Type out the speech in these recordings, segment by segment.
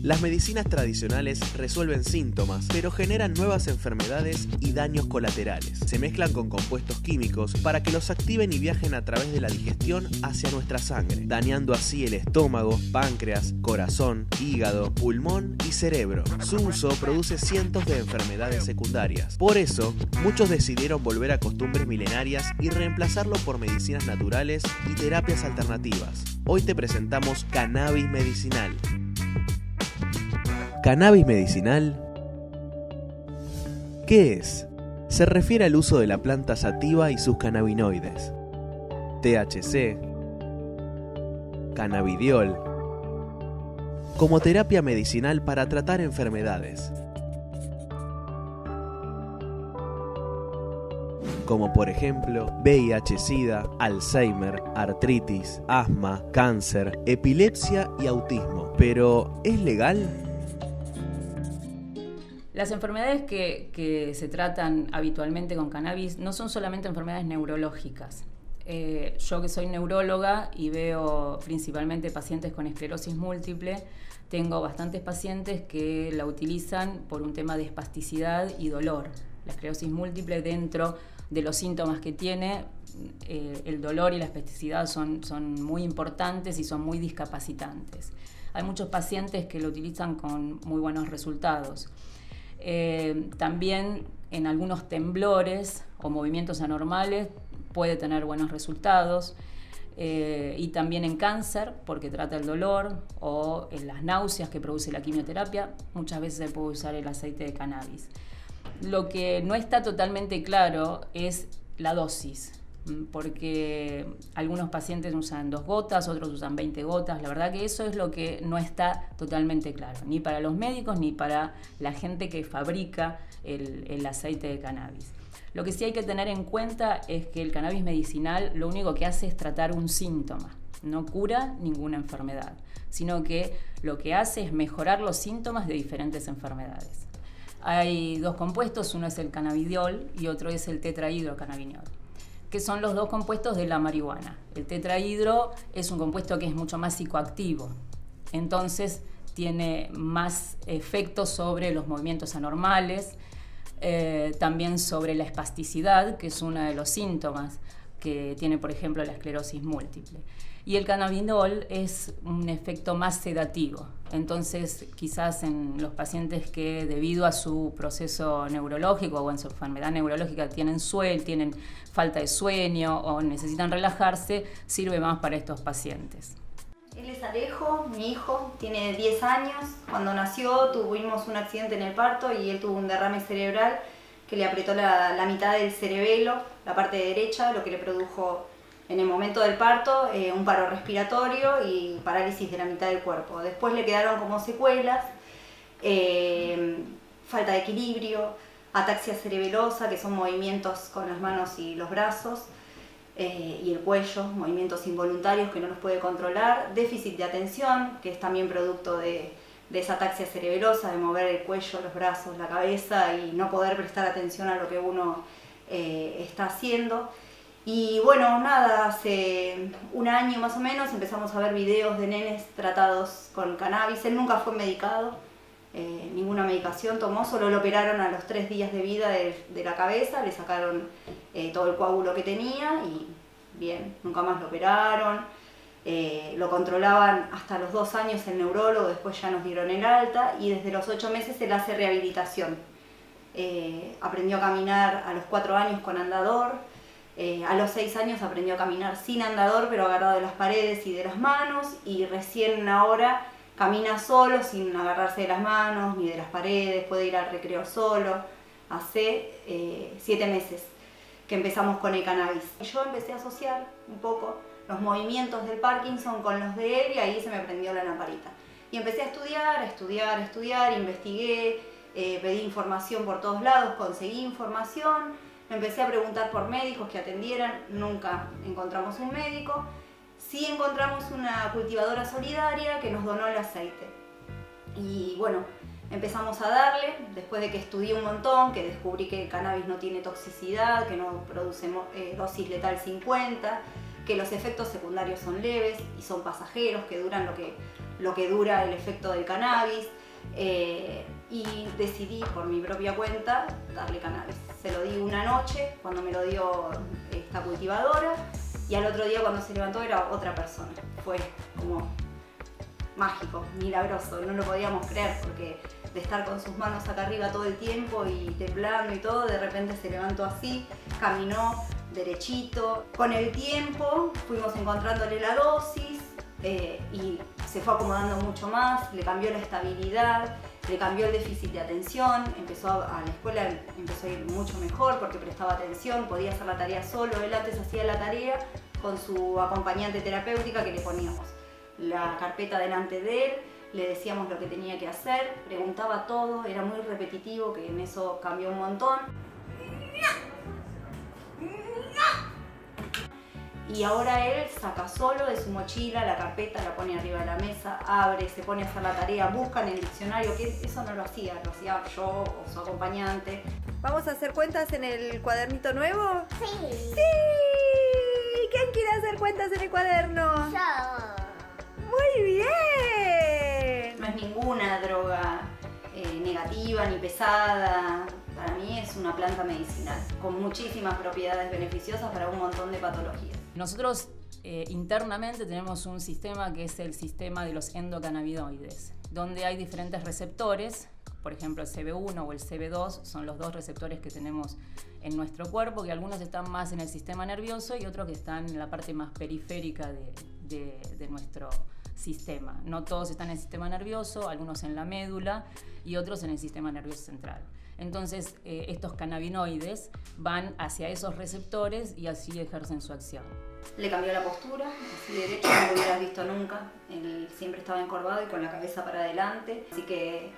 Las medicinas tradicionales resuelven síntomas, pero generan nuevas enfermedades y daños colaterales. Se mezclan con compuestos químicos para que los activen y viajen a través de la digestión hacia nuestra sangre, dañando así el estómago, páncreas, corazón, hígado, pulmón y cerebro. Su uso produce cientos de enfermedades secundarias. Por eso, muchos decidieron volver a costumbres milenarias y reemplazarlo por medicinas naturales y terapias alternativas. Hoy te presentamos cannabis medicinal. ¿Cannabis medicinal? ¿Qué es? Se refiere al uso de la planta sativa y sus cannabinoides. THC, cannabidiol, como terapia medicinal para tratar enfermedades, como por ejemplo VIH-Sida, Alzheimer, artritis, asma, cáncer, epilepsia y autismo. ¿Pero es legal? Las enfermedades que se tratan habitualmente con cannabis no son solamente enfermedades neurológicas. Yo que soy neuróloga y veo principalmente pacientes con esclerosis múltiple, tengo bastantes pacientes que la utilizan por un tema de espasticidad y dolor. La esclerosis múltiple, dentro de los síntomas que tiene, el dolor y la espasticidad son muy importantes y son muy discapacitantes. Hay muchos pacientes que lo utilizan con muy buenos resultados. También en algunos temblores o movimientos anormales puede tener buenos resultados, y también en cáncer, porque trata el dolor, o en las náuseas que produce la quimioterapia, muchas veces se puede usar el aceite de cannabis. Lo que no está totalmente claro es la dosis, porque algunos pacientes usan 2 gotas, otros usan 20 gotas. La verdad que eso es lo que no está totalmente claro, ni para los médicos ni para la gente que fabrica el aceite de cannabis. Lo que sí hay que tener en cuenta es que el cannabis medicinal lo único que hace es tratar un síntoma, no cura ninguna enfermedad, sino que lo que hace es mejorar los síntomas de diferentes enfermedades. Hay 2 compuestos, uno es el cannabidiol y otro es el tetrahidrocannabinol, que son los 2 compuestos de la marihuana. El tetrahidro es un compuesto que es mucho más psicoactivo, entonces tiene más efectos sobre los movimientos anormales, también sobre la espasticidad, que es uno de los síntomas que tiene, por ejemplo, la esclerosis múltiple. Y el cannabidiol es un efecto más sedativo. Entonces, quizás en los pacientes que debido a su proceso neurológico o en su enfermedad neurológica tienen falta de sueño o necesitan relajarse, sirve más para estos pacientes. Él es Alejo, mi hijo, tiene 10 años. Cuando nació tuvimos un accidente en el parto y él tuvo un derrame cerebral que le apretó la mitad del cerebelo, la parte derecha, lo que le produjo en el momento del parto un paro respiratorio y parálisis de la mitad del cuerpo. Después le quedaron como secuelas, falta de equilibrio, ataxia cerebelosa, que son movimientos con las manos y los brazos, y el cuello, movimientos involuntarios que no los puede controlar, déficit de atención, que es también producto de esa ataxia cerebelosa, de mover el cuello, los brazos, la cabeza y no poder prestar atención a lo que uno está haciendo. Y bueno, nada, hace un año más o menos empezamos a ver videos de nenes tratados con cannabis. Él nunca fue medicado, ninguna medicación tomó, solo lo operaron a los 3 días de vida de la cabeza, le sacaron todo el coágulo que tenía y bien, nunca más lo operaron. Lo controlaban hasta los 2 años el neurólogo, después ya nos dieron el alta y desde los 8 meses él hace rehabilitación. Aprendió a caminar a los 4 años con andador, a los 6 años aprendió a caminar sin andador pero agarrado de las paredes y de las manos, y recién ahora camina solo sin agarrarse de las manos ni de las paredes, puede ir al recreo solo. Hace 7 meses que empezamos con el cannabis. Yo empecé a asociar un poco los movimientos del Parkinson con los de él y ahí se me prendió la lamparita. Y empecé a estudiar, investigué, pedí información por todos lados, conseguí información, me empecé a preguntar por médicos que atendieran, nunca encontramos un médico. Sí encontramos una cultivadora solidaria que nos donó el aceite. Y bueno, empezamos a darle, después de que estudié un montón, que descubrí que el cannabis no tiene toxicidad, que no produce dosis letal 50, que los efectos secundarios son leves y son pasajeros, que duran lo que dura el efecto del cannabis. Y decidí por mi propia cuenta darle cannabis. Se lo di una noche cuando me lo dio esta cultivadora y al otro día cuando se levantó era otra persona. Fue como mágico, milagroso, no lo podíamos creer porque de estar con sus manos acá arriba todo el tiempo y temblando y todo, de repente se levantó así, caminó derechito. Con el tiempo fuimos encontrándole la dosis y se fue acomodando mucho más, le cambió la estabilidad, le cambió el déficit de atención, empezó a la escuela, empezó a ir mucho mejor porque prestaba atención, podía hacer la tarea solo. Él antes hacía la tarea con su acompañante terapéutica que le poníamos la carpeta delante de él, le decíamos lo que tenía que hacer, preguntaba todo, era muy repetitivo, que en eso cambió un montón. Y ahora él saca solo de su mochila la carpeta, la pone arriba de la mesa, abre, se pone a hacer la tarea, busca en el diccionario, que eso no lo hacía yo o su acompañante. ¿Vamos a hacer cuentas en el cuadernito nuevo? Sí. ¡Sí! ¿Quién quiere hacer cuentas en el cuaderno? Yo. ¡Muy bien! No es ninguna droga negativa ni pesada. Para mí es una planta medicinal con muchísimas propiedades beneficiosas para un montón de patologías. Nosotros internamente tenemos un sistema que es el sistema de los endocannabinoides, donde hay diferentes receptores. Por ejemplo, el CB1 o el CB2 son los dos receptores que tenemos en nuestro cuerpo, que algunos están más en el sistema nervioso y otros que están en la parte más periférica de nuestro sistema. No todos están en el sistema nervioso, algunos en la médula y otros en el sistema nervioso central. Entonces, estos cannabinoides van hacia esos receptores y así ejercen su acción. Le cambió la postura, así derecho, no lo hubieras visto nunca. Él siempre estaba encorvado y con la cabeza para adelante, así que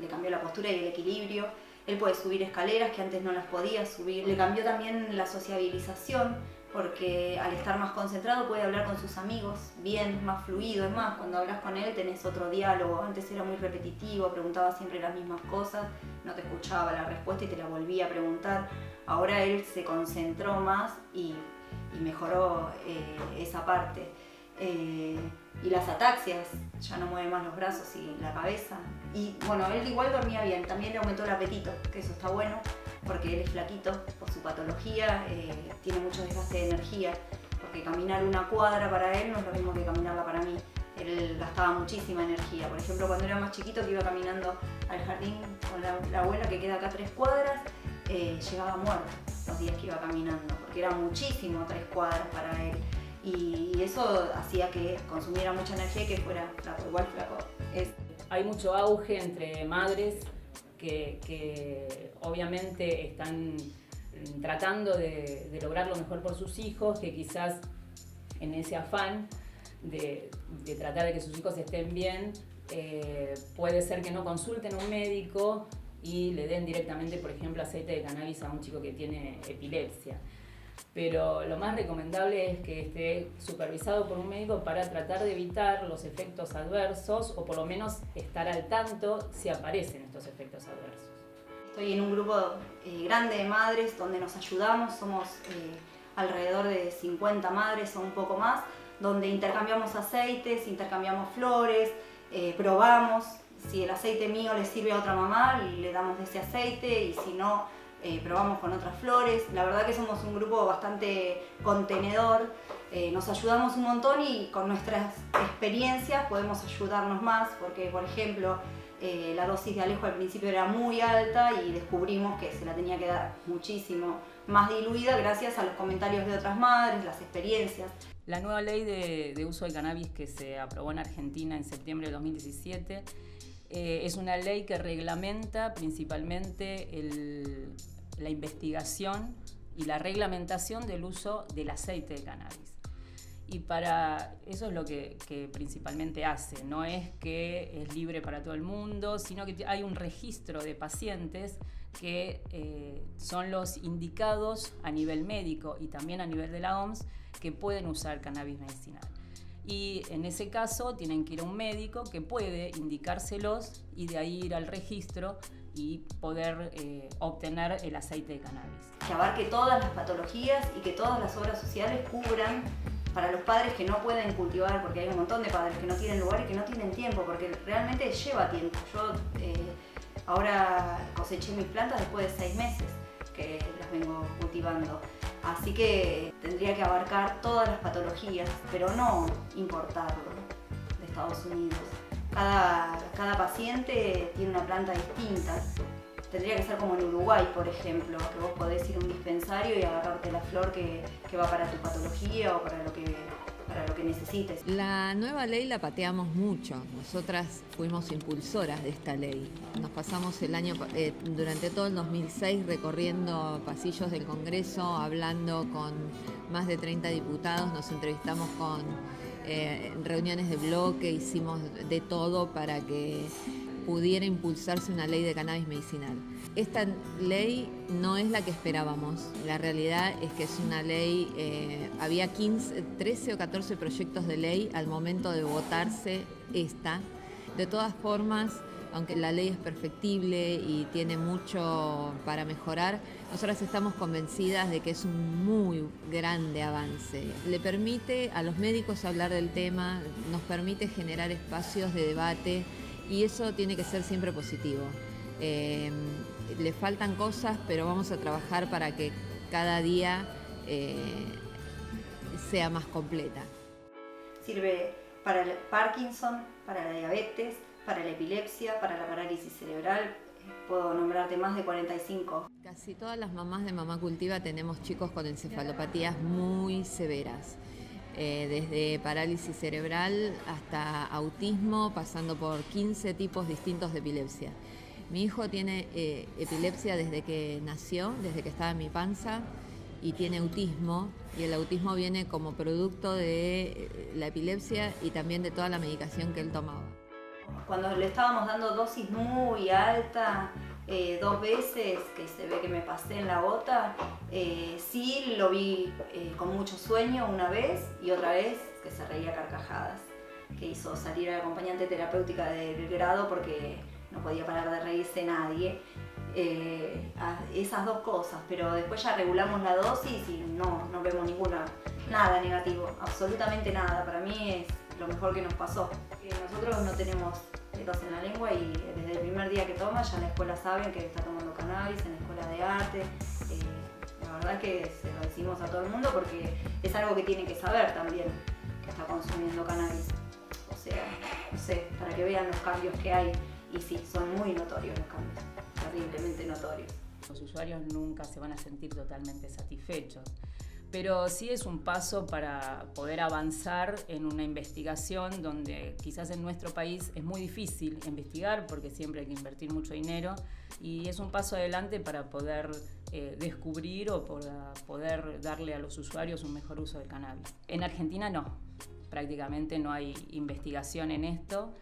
le cambió la postura y el equilibrio. Él puede subir escaleras que antes no las podía subir. Le cambió también la sociabilización, porque al estar más concentrado puede hablar con sus amigos bien, más fluido. Es más, cuando hablas con él tenés otro diálogo. Antes era muy repetitivo, preguntaba siempre las mismas cosas, no te escuchaba la respuesta y te la volvía a preguntar. Ahora él se concentró más y mejoró esa parte. Y las ataxias, ya no mueve más los brazos y la cabeza. Y bueno, él igual dormía bien, también le aumentó el apetito, que eso está bueno, porque él es flaquito por su patología, tiene mucho desgaste de energía, porque caminar una cuadra para él no es lo mismo que caminarla para mí. Él gastaba muchísima energía. Por ejemplo, cuando era más chiquito, que iba caminando al jardín con la abuela, que queda acá 3 cuadras, llegaba muerto los días que iba caminando, porque era muchísimo 3 cuadras para él. Y eso hacía que consumiera mucha energía y que fuera flaco, igual flaco. Hay mucho auge entre madres que obviamente están tratando de lograr lo mejor por sus hijos, que quizás en ese afán de tratar de que sus hijos estén bien, puede ser que no consulten a un médico y le den directamente, por ejemplo, aceite de cannabis a un chico que tiene epilepsia. Pero lo más recomendable es que esté supervisado por un médico para tratar de evitar los efectos adversos o por lo menos estar al tanto si aparecen estos efectos adversos. Estoy en un grupo grande de madres donde nos ayudamos, somos alrededor de 50 madres o un poco más, donde intercambiamos aceites, intercambiamos flores, probamos. Si el aceite mío le sirve a otra mamá, le damos de ese aceite y si no, probamos con otras flores. La verdad que somos un grupo bastante contenedor, nos ayudamos un montón y con nuestras experiencias podemos ayudarnos más, porque por ejemplo la dosis de Alejo al principio era muy alta y descubrimos que se la tenía que dar muchísimo más diluida gracias a los comentarios de otras madres, las experiencias. La nueva ley de uso del cannabis que se aprobó en Argentina en septiembre de 2017 es una ley que reglamenta principalmente la investigación y la reglamentación del uso del aceite de cannabis. Y para eso es lo que principalmente hace. No es que es libre para todo el mundo, sino que hay un registro de pacientes que son los indicados a nivel médico y también a nivel de la OMS que pueden usar cannabis medicinal. Y en ese caso tienen que ir a un médico que puede indicárselos y de ahí ir al registro y poder obtener el aceite de cannabis. Que abarque todas las patologías y que todas las obras sociales cubran para los padres que no pueden cultivar, porque hay un montón de padres que no tienen lugar y que no tienen tiempo, porque realmente lleva tiempo. Yo ahora coseché mis plantas después de 6 meses que las vengo cultivando. Así que tendría que abarcar todas las patologías, pero no importarlo de Estados Unidos. Cada paciente tiene una planta distinta. Tendría que ser como en Uruguay, por ejemplo, que vos podés ir a un dispensario y agarrarte la flor que va para tu patología o para lo que necesites. La nueva ley la pateamos mucho. Nosotras fuimos impulsoras de esta ley. Nos pasamos el año, durante todo el 2006, recorriendo pasillos del Congreso, hablando con más de 30 diputados, nos entrevistamos con reuniones de bloque, hicimos de todo para que pudiera impulsarse una ley de cannabis medicinal. Esta ley no es la que esperábamos. La realidad es que es una ley, había 13 o 14 proyectos de ley al momento de votarse esta. De todas formas, aunque la ley es perfectible y tiene mucho para mejorar, nosotras estamos convencidas de que es un muy grande avance. Le permite a los médicos hablar del tema, nos permite generar espacios de debate, y eso tiene que ser siempre positivo. Le faltan cosas, pero vamos a trabajar para que cada día sea más completa. Sirve para el Parkinson, para la diabetes, para la epilepsia, para la parálisis cerebral. Puedo nombrarte más de 45. Casi todas las mamás de Mamá Cultiva tenemos chicos con encefalopatías muy severas. Desde parálisis cerebral hasta autismo, pasando por 15 tipos distintos de epilepsia. Mi hijo tiene epilepsia desde que nació, desde que estaba en mi panza, y tiene autismo, y el autismo viene como producto de la epilepsia y también de toda la medicación que él tomaba. Cuando le estábamos dando dosis muy alta, 2 veces, que se ve que me pasé en la gota, sí lo vi con mucho sueño una vez, y otra vez que se reía a carcajadas, que hizo salir a la acompañante terapéutica del grado porque no podía parar de reírse nadie. Esas 2 cosas, pero después ya regulamos la dosis y no vemos nada negativo, absolutamente nada. Para mí es lo mejor que nos pasó. Nosotros no tenemos pelos en la lengua y desde el primer día que toma ya en la escuela saben que está tomando cannabis, en la escuela de arte. La verdad es que se lo decimos a todo el mundo porque es algo que tienen que saber también, que está consumiendo cannabis. O sea, no sé, para que vean los cambios que hay. Y sí, son muy notorios los cambios, terriblemente notorios. Los usuarios nunca se van a sentir totalmente satisfechos, pero sí es un paso para poder avanzar en una investigación donde quizás en nuestro país es muy difícil investigar porque siempre hay que invertir mucho dinero, y es un paso adelante para poder descubrir o para poder darle a los usuarios un mejor uso del cannabis. En Argentina no, prácticamente no hay investigación en esto,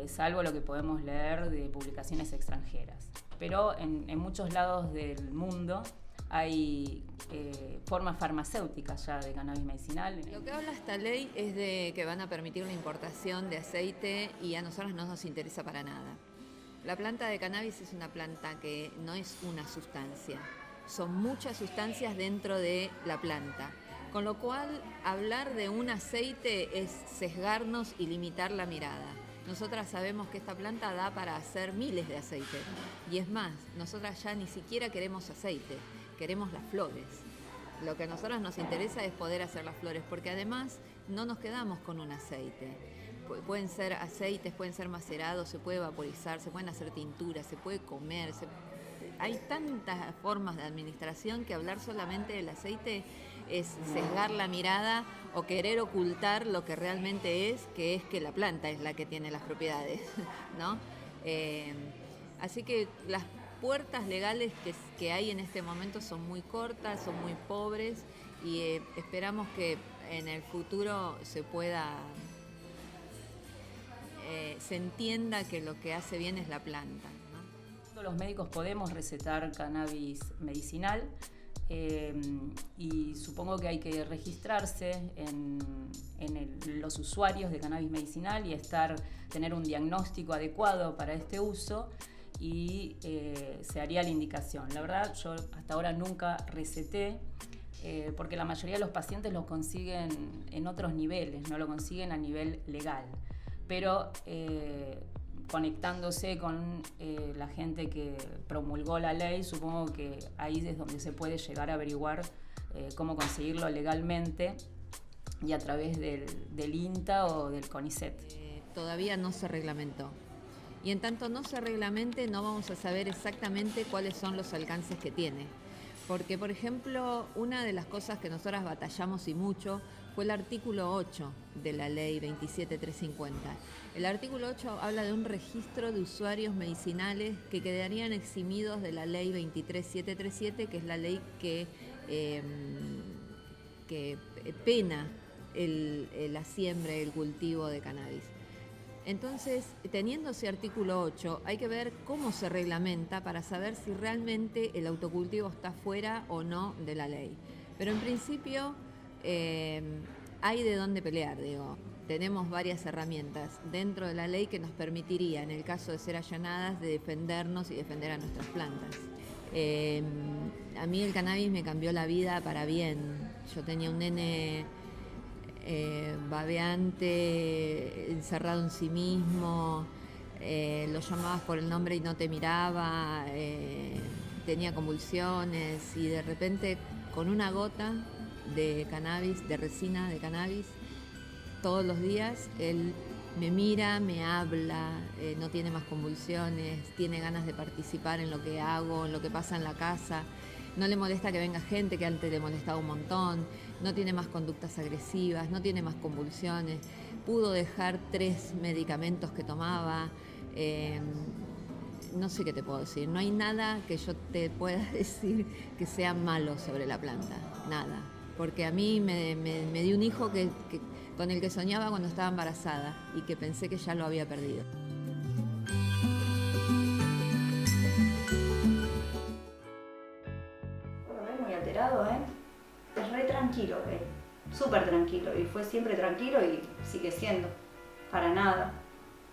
salvo lo que podemos leer de publicaciones extranjeras. Pero en muchos lados del mundo hay formas farmacéuticas ya de cannabis medicinal. Lo que habla esta ley es de que van a permitir la importación de aceite, y a nosotros no nos interesa para nada. La planta de cannabis es una planta que no es una sustancia, son muchas sustancias dentro de la planta. Con lo cual, hablar de un aceite es sesgarnos y limitar la mirada. Nosotras sabemos que esta planta da para hacer miles de aceites. Y es más, nosotras ya ni siquiera queremos aceite, queremos las flores. Lo que a nosotras nos interesa es poder hacer las flores, porque además no nos quedamos con un aceite. Pueden ser aceites, pueden ser macerados, se puede vaporizar, se pueden hacer tinturas, se puede comer. Hay tantas formas de administración que hablar solamente del aceite es sesgar la mirada o querer ocultar lo que realmente es, que es que la planta es la que tiene las propiedades, ¿no? Así que las puertas legales que hay en este momento son muy cortas, son muy pobres, y esperamos que en el futuro se entienda que lo que hace bien es la planta, ¿no? Todos los médicos podemos recetar cannabis medicinal, y supongo que hay que registrarse en los usuarios de cannabis medicinal y tener un diagnóstico adecuado para este uso, y se haría la indicación. La verdad, yo hasta ahora nunca receté, porque la mayoría de los pacientes lo consiguen en otros niveles, no lo consiguen a nivel legal, pero conectándose con la gente que promulgó la ley, supongo que ahí es donde se puede llegar a averiguar cómo conseguirlo legalmente y a través del INTA o del CONICET. Todavía no se reglamentó. Y en tanto no se reglamente, no vamos a saber exactamente cuáles son los alcances que tiene. Porque, por ejemplo, una de las cosas que nosotras batallamos y mucho fue el artículo 8 de la ley 27350. El artículo 8 habla de un registro de usuarios medicinales que quedarían eximidos de la ley 23737, que es la ley que pena la siembra y el cultivo de cannabis. Entonces, teniendo ese artículo 8, hay que ver cómo se reglamenta para saber si realmente el autocultivo está fuera o no de la ley. Pero en principio hay de dónde pelear, digo. Tenemos varias herramientas dentro de la ley que nos permitiría, en el caso de ser allanadas, de defendernos y defender a nuestras plantas. A mí el cannabis me cambió la vida para bien. Yo tenía un nene babeante, encerrado en sí mismo, lo llamabas por el nombre y no te miraba, tenía convulsiones y de repente con una gota de cannabis, de resina de cannabis, todos los días él me mira, me habla, no tiene más convulsiones, tiene ganas de participar en lo que hago, en lo que pasa en la casa. No le molesta que venga gente que antes le molestaba un montón, no tiene más conductas agresivas, no tiene más convulsiones, pudo dejar 3 medicamentos que tomaba, no sé qué te puedo decir, no hay nada que yo te pueda decir que sea malo sobre la planta, nada, porque a mí me dio un hijo con el que soñaba cuando estaba embarazada y que pensé que ya lo había perdido. Es re tranquilo, súper tranquilo, y fue siempre tranquilo y sigue siendo, para nada,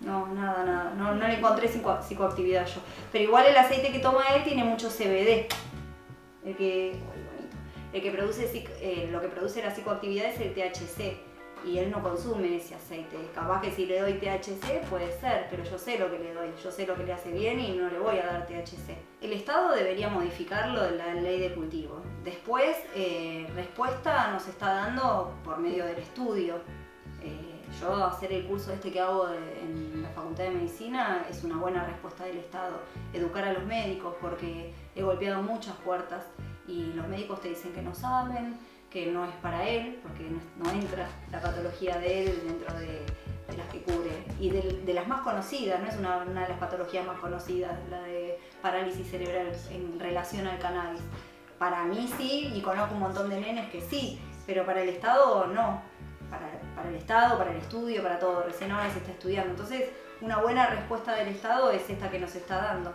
no le encontré psicoactividad yo, pero igual el aceite que toma él tiene mucho CBD, lo que produce la psicoactividad es el THC, y él no consume ese aceite. Capaz que si le doy THC puede ser, pero yo sé lo que le doy, yo sé lo que le hace bien y no le voy a dar THC. El Estado debería modificarlo de la ley de cultivo. Después, respuesta nos está dando por medio del estudio. Yo hacer el curso que hago en la Facultad de Medicina es una buena respuesta del Estado. Educar a los médicos, porque he golpeado muchas puertas y los médicos te dicen que no saben, que no es para él, porque no entra la patología de él dentro de las que cubre. Y de las más conocidas, no es una de las patologías más conocidas, la de parálisis cerebral en relación al cannabis. Para mí sí, y conozco un montón de nenes que sí, pero para el Estado no. Para el Estado, para el estudio, para todo. Recién ahora se está estudiando. Entonces, una buena respuesta del Estado es esta que nos está dando.